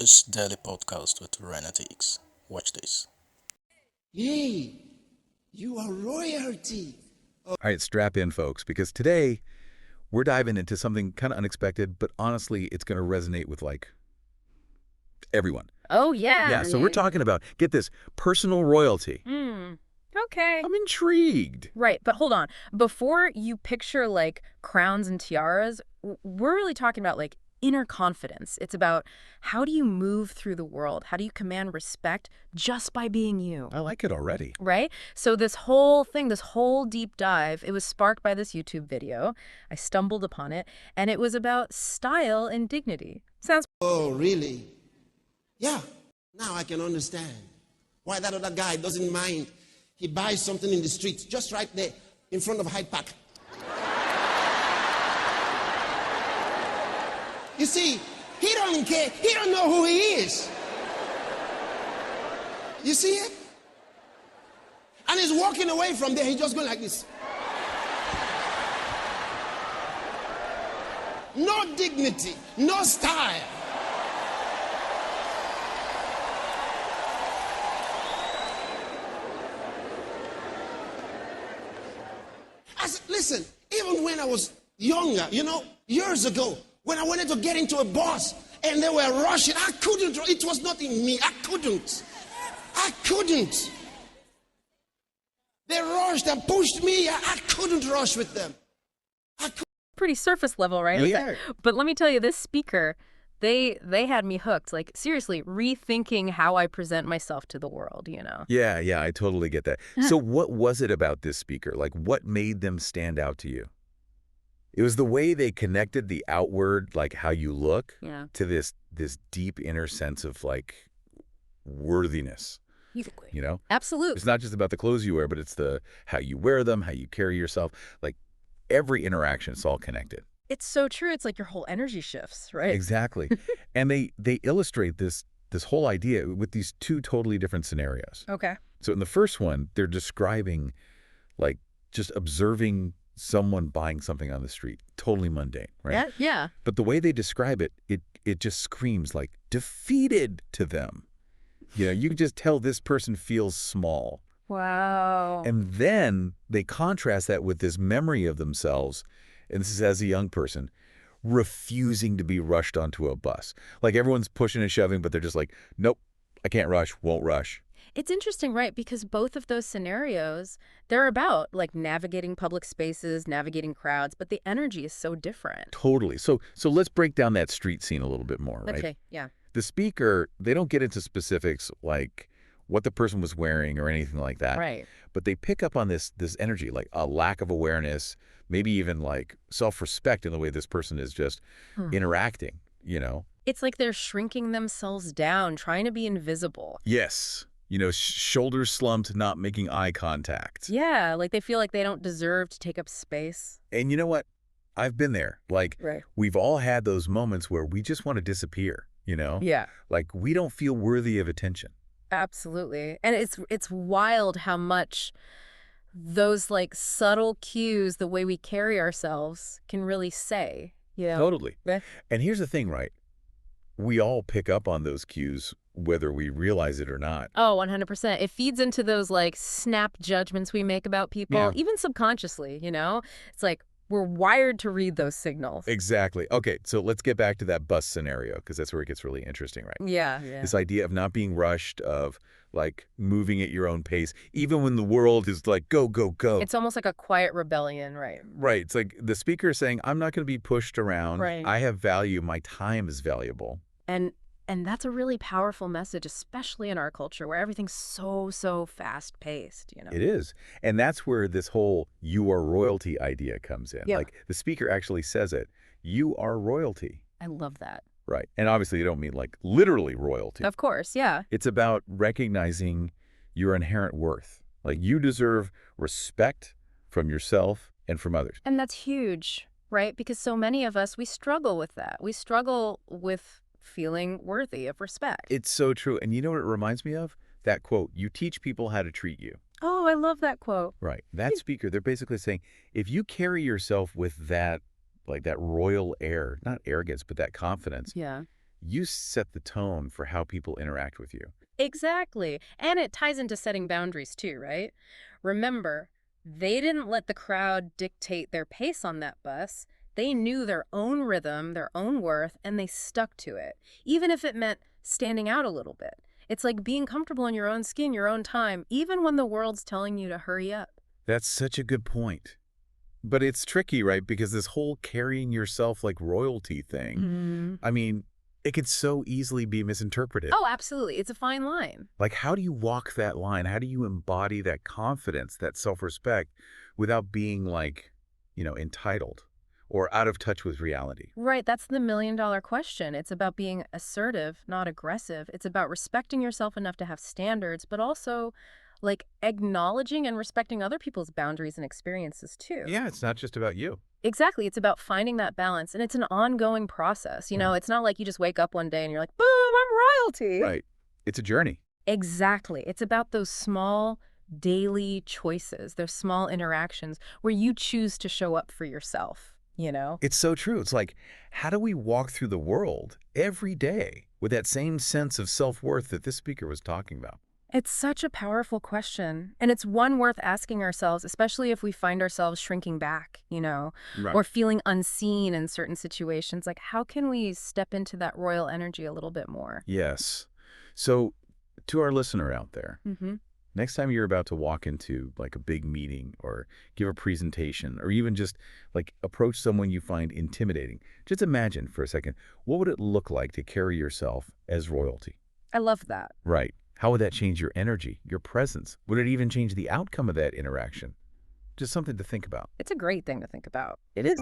is Daily Podcast with Renatiques. Watch this. Hey, you are royalty. All right, strap in, folks, because today we're diving into something kind of unexpected, but honestly, it's going to resonate with everyone. Oh, yeah. Yeah, so we're talking about, get this, personal royalty. Okay. I'm intrigued. Right, but hold on. Before you picture crowns and tiaras, we're really talking about inner confidence. It's about how do you move through the world? How do you command respect just by being you? I like it already. Right? So this whole thing, this whole deep dive, it was sparked by this YouTube video. I stumbled upon it, and it was about style and dignity. Sounds Oh, really? Yeah, now I can understand why that other guy doesn't mind. He buys something in the street, just right there in front of Hyde Park. You see, he don't care. He don't know who he is. You see it? And he's walking away from there. He just going like this. No dignity, no style. Listen, even when I was younger, years ago, when I wanted to get into a bus and they were rushing, I couldn't. It was not in me. I couldn't. They rushed and pushed me. I couldn't rush with them. pretty surface level, right? Yeah. But let me tell you, this speaker, they had me hooked. Seriously, rethinking how I present myself to the world, Yeah, I totally get that. So what was it about this speaker? What made them stand out to you? It was the way they connected the outward, how you look, to this deep inner sense of worthiness. Absolutely. It's not just about the clothes you wear, but it's how you wear them, how you carry yourself. Every interaction, it's all connected. It's so true. It's like your whole energy shifts, right? Exactly. And they illustrate this whole idea with these two totally different scenarios. Okay. So in the first one, they're describing just observing someone buying something on the street, totally mundane, right? Yeah. But the way they describe it, it just screams defeated to them. You can just tell this person feels small. Wow. And then they contrast that with this memory of themselves, and this is as a young person, refusing to be rushed onto a bus. Everyone's pushing and shoving, but they're just nope, I can't rush, won't rush. It's interesting, right? Because both of those scenarios, they're about navigating public spaces, navigating crowds, but the energy is so different. Totally. So let's break down that street scene a little bit more, right? Okay, yeah. The speaker, they don't get into specifics what the person was wearing or anything like that. Right. But they pick up on this energy, a lack of awareness, maybe even self-respect in the way this person is just interacting, It's like they're shrinking themselves down, trying to be invisible. Yes. Shoulders slumped, not making eye contact. Yeah, they feel like they don't deserve to take up space. And you know what? I've been there. Right. We've all had those moments where we just want to disappear, Yeah. We don't feel worthy of attention. Absolutely. And it's wild how much those subtle cues, the way we carry ourselves, can really say, Totally. Yeah. And here's the thing, right? We all pick up on those cues whether we realize it or not. Oh, 100%. It feeds into those snap judgments we make about people, even subconsciously, It's we're wired to read those signals. Exactly. Okay, so let's get back to that bus scenario, because that's where it gets really interesting, right? Yeah. This idea of not being rushed, of moving at your own pace, even when the world is go, go, go. It's almost like a quiet rebellion, right? Right. It's the speaker is saying, I'm not going to be pushed around. Right. I have value. My time is valuable. And that's a really powerful message, especially in our culture where everything's so fast-paced, It is. And that's where this whole you are royalty idea comes in. Yeah. The speaker actually says it. You are royalty. I love that. Right. And obviously you don't mean literally royalty. Of course, yeah. It's about recognizing your inherent worth. You deserve respect from yourself and from others. And that's huge, right? Because so many of us, we struggle with that. We struggle with feeling worthy of respect. It's so true. And you know what it reminds me of? That quote, you teach people how to treat you. Oh, I love that quote. Right. That speaker, they're basically saying, if you carry yourself with that, that royal air, not arrogance, but that confidence, Yeah. You set the tone for how people interact with you. Exactly. And it ties into setting boundaries too, right? Remember, they didn't let the crowd dictate their pace on that bus. They knew their own rhythm, their own worth, and they stuck to it, even if it meant standing out a little bit. It's like being comfortable in your own skin, your own time, even when the world's telling you to hurry up. That's such a good point. But it's tricky, right? Because this whole carrying yourself like royalty thing, I mean, it could so easily be misinterpreted. Oh, absolutely. It's a fine line. Like, how do you walk that line? How do you embody that confidence, that self-respect, without being like, entitled or out of touch with reality? Right, that's the million-dollar question. It's about being assertive, not aggressive. It's about respecting yourself enough to have standards, but also like acknowledging and respecting other people's boundaries and experiences too. Yeah, it's not just about you. Exactly. It's about finding that balance, and it's an ongoing process. It's not like you just wake up one day and you're like, boom, I'm royalty. Right. It's a journey. Exactly. It's about those small daily choices, those small interactions where you choose to show up for yourself. It's so true. It's like, how do we walk through the world every day with that same sense of self-worth that this speaker was talking about? It's such a powerful question, and it's one worth asking ourselves, especially if we find ourselves shrinking back, Right. or feeling unseen in certain situations. Like, how can we step into that royal energy a little bit more? Yes. So to our listener out there, Mm-hmm. next time you're about to walk into like a big meeting or give a presentation or even just like approach someone you find intimidating, just imagine for a second, what would it look like to carry yourself as royalty? I love that. Right. How would that change your energy, your presence? Would it even change the outcome of that interaction? Just something to think about. It's a great thing to think about. It is.